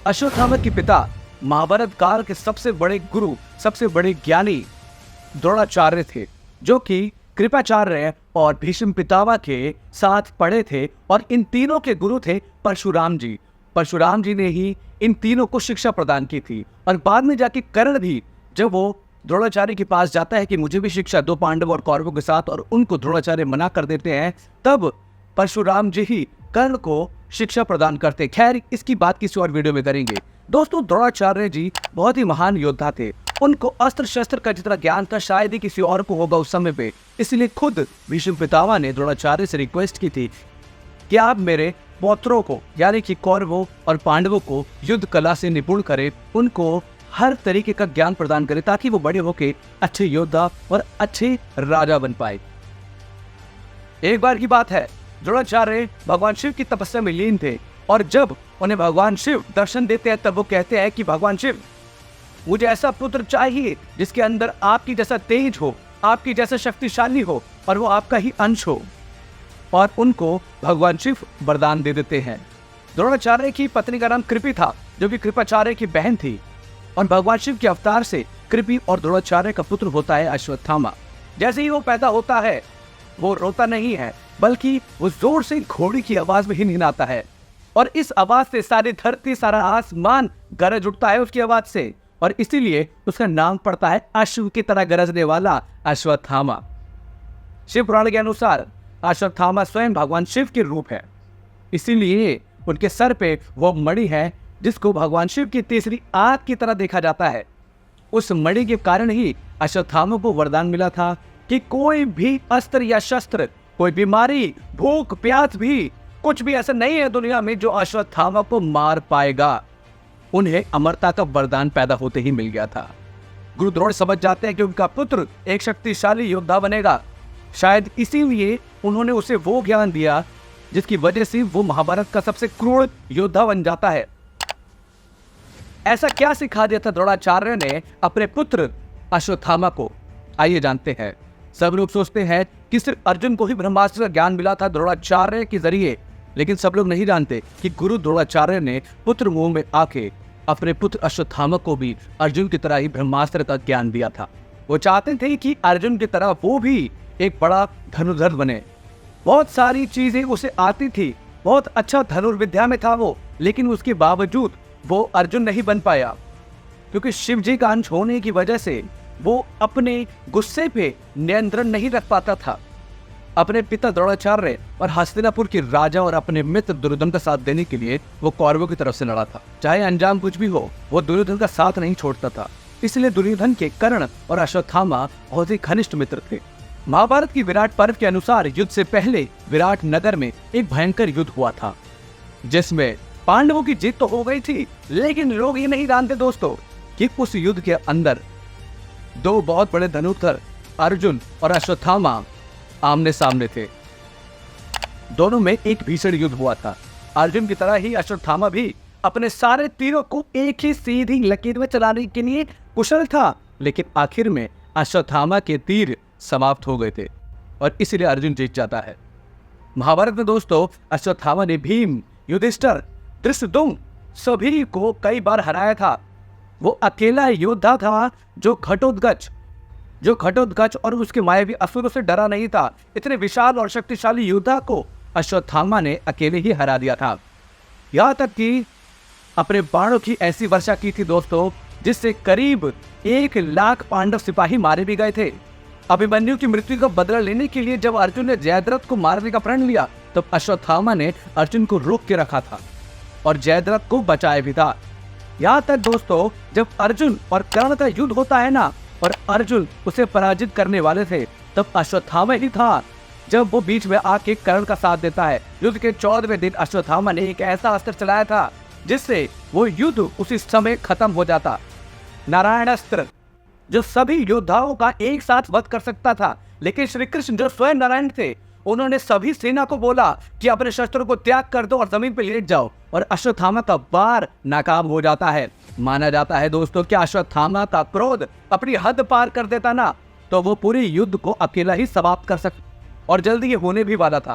अश्वत्थामा के पिता महाभारत काल के सबसे बड़े गुरु, सबसे बड़े ज्ञानी द्रोणाचार्य थे, जो कि कृपाचार्य और भीष्म पितामह के साथ पढ़े थे। और इन तीनों के गुरु थे परशुराम जी। परशुराम जी ने ही इन तीनों को शिक्षा प्रदान की थी। और बाद में जाके कर्ण भी, जब वो द्रोणाचार्य के पास जाता है कि मुझे भी शिक्षा दो पांडव और कौरवों के साथ, और उनको द्रोणाचार्य मना कर देते हैं, तब परशुराम जी ही कर्ण को शिक्षा प्रदान करते। खैर, इसकी बात किसी और वीडियो में करेंगे। दोस्तों, द्रोणाचार्य जी बहुत ही महान योद्धा थे। उनको अस्त्र शस्त्र का जितना ज्ञान था शायद ही किसी और को होगा उस समय पे। इसलिए खुद भीष्म पितामह ने द्रोणाचार्य से रिक्वेस्ट की थी कि आप मेरे पौत्रों को, यानी कि कौरवों और पांडवों को युद्ध कला से निपुण करें, उनको हर तरीके का ज्ञान प्रदान करें, ताकि वो बड़े होकर अच्छे योद्धा और अच्छे राजा बन पाए। एक बार की बात है, द्रोणाचार्य भगवान शिव की तपस्या में लीन थे, और जब उन्हें भगवान शिव दर्शन देते हैं तब वो कहते हैं कि भगवान शिव, मुझे ऐसा पुत्र चाहिए जिसके अंदर आपकी जैसा तेज हो, आपकी जैसा शक्तिशाली हो, और वो आपका ही अंश हो। और उनको भगवान शिव वरदान दे देते हैं। द्रोणाचार्य की पत्नी का नाम कृपि था, जो कि कृपाचार्य की बहन थी। और भगवान शिव के अवतार से कृपि और द्रोणाचार्य का पुत्र होता है अश्वत्थामा। जैसे ही वो पैदा होता है, वो रोता नहीं है, बल्कि वो जोर से घोड़ी की आवाज में ही निनाता है। और इस आवाज से सारी धरती, सारा आसमान गरज उठता है उसकी आवाज से, और इसीलिए उसका नाम पड़ता है अश्व की तरह गरजने वाला अश्वत्थामा। शिव पुराण के अनुसार अश्वत्थामा स्वयं भगवान शिव के रूप है, इसीलिए उनके सर पे वो मणि है जिसको भगवान शिव की तीसरी आंख की तरह देखा जाता है। उस मणि के कारण ही अश्वत्थामा को वरदान मिला था कि कोई भी अस्त्र या शस्त्र, कोई बीमारी, भूख प्यास भी, कुछ भी ऐसा नहीं है दुनिया में जो अश्वत्थामा को मार पाएगा। उन्हें अमरता का वरदान पैदा होते ही मिल गया था। गुरु द्रोण समझ जाते हैं कि उनका पुत्र एक शक्तिशाली योद्धा बनेगा। शायद इसीलिए उन्होंने उसे वो ज्ञान दिया जिसकी वजह से वो महाभारत का सबसे क्रूर योद्धा बन जाता है। ऐसा क्या सिखा दिया था द्रोणाचार्य ने अपने पुत्र अश्वत्थामा को? आइए जानते हैं। सब लोग सोचते हैं कि सिर्फ अर्जुन को ही ब्रह्मास्त्र का ज्ञान मिला था द्रोणाचार्य के जरिए, लेकिन सब लोग नहीं जानते कि गुरु द्रोणाचार्य ने पुत्र मुंह में आके अपने पुत्र अश्वत्थामा को भी अर्जुन की तरह ही ब्रह्मास्त्र का ज्ञान दिया था। वो चाहते थे कि अर्जुन की तरह वो भी एक बड़ा धनुर्धर बने। बहुत सारी चीजें उसे आती थी, बहुत अच्छा धनुर्विद्या में था वो, लेकिन उसके बावजूद वो अर्जुन नहीं बन पाया, क्योंकि शिव जी का अंश होने की वजह से वो अपने गुस्से पे नियंत्रण नहीं रख पाता था। अपने पिता द्रोणाचार्य और हस्तिनापुर के राजा और अपने मित्र दुर्योधन का साथ देने के लिए वो कौरवों की तरफ से लड़ा था। चाहे अंजाम कुछ भी हो, वो दुर्योधन का साथ नहीं छोड़ता था। इसलिए दुर्योधन के कर्ण और अश्वत्थामा बहुत ही घनिष्ठ मित्र थे। महाभारत की विराट पर्व के अनुसार युद्ध से पहले विराट नगर में एक भयंकर युद्ध हुआ था, जिसमें पांडवों की जीत तो हो गई थी, लेकिन लोग ये नहीं जानते दोस्तों कि उस युद्ध के अंदर दो बहुत बड़े धनुर्धर अर्जुन और अश्वत्थामा आमने सामने थे। दोनों में एक भीषण युद्ध हुआ था। अर्जुन की तरह ही अश्वत्थामा भी अपने सारे तीरों को एक ही सीधी लकीर में चलाने के लिए कुशल था, लेकिन आखिर में अश्वत्थामा के तीर समाप्त हो गए थे और इसलिए अर्जुन जीत जाता है। महाभारत में दोस्तों अश्वत्थामा ने भीम, युधिष्ठिर, धृष्टद्युम्न सभी को कई बार हराया था। वो अकेला योद्धा था जो घटोत्कच और उसके मायावी असुरों से डरा नहीं था। इतने विशाल और शक्तिशाली योद्धा को अश्वत्थामा ने अकेले ही हरा दिया था। यहाँ तक कि अपने बाणों की ऐसी वर्षा की थी दोस्तों, जिससे करीब 1,00,000 पांडव सिपाही मारे भी गए थे। अभिमन्यु की मृत्यु का बदला लेने के लिए जब अर्जुन ने जयद्रथ को मारने का प्रण लिया, तब अश्वत्थामा ने अर्जुन को रोक के रखा था और जयद्रथ को बचाया भी था। यहाँ तक दोस्तों, जब अर्जुन और कर्ण का युद्ध होता है ना, और अर्जुन उसे पराजित करने वाले थे, तब अश्वत्थामा ही था जब वो बीच में आके कर्ण का साथ देता है। युद्ध के 14वें दिन अश्वत्थामा ने एक ऐसा अस्त्र चलाया था जिससे वो युद्ध उसी समय खत्म हो जाता। नारायणास्त्र, जो सभी योद्धाओं का एक साथ वध कर सकता था, लेकिन श्री कृष्ण जो स्वयं नारायण थे, उन्होंने सभी सेना को बोला कि अपने शस्त्रों को त्याग कर दो और जमीन पर लेट जाओ, और अश्वत्थामा का वार नाकाम हो जाता है। माना जाता है दोस्तों कि अश्वत्थामा का क्रोध अपनी हद पार कर देता ना, तो वो पूरे युद्ध को अकेला ही समाप्त कर सकता, और जल्दी ये होने भी वाला था।